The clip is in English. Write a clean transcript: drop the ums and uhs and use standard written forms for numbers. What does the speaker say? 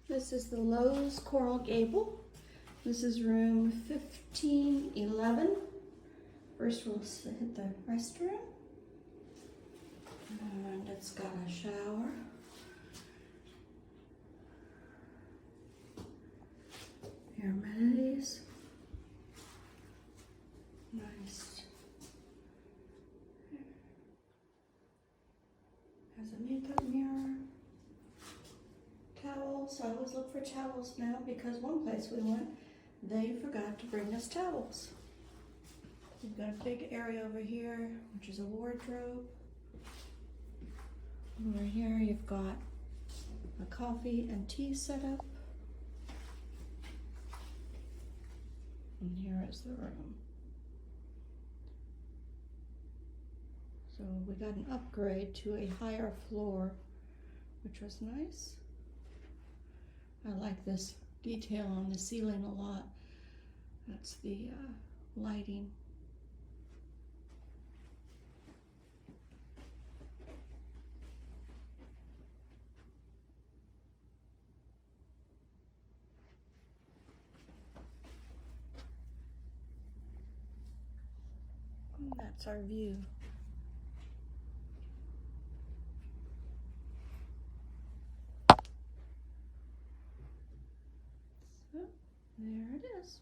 This is the Lowe's Coral Gable. This is room 1511. First we'll hit the restroom. And it's got a shower. Your amenities. Nice. Has a makeup mirror. Towels. I always look for towels now because one place we went, they forgot to bring us towels. You've got a big area over here, which is a wardrobe. Over here you've got a coffee and tea setup. And here is the room. So we got an upgrade to a higher floor, which was nice. I like this detail on the ceiling a lot. That's the lighting. And that's our view. So, there it is.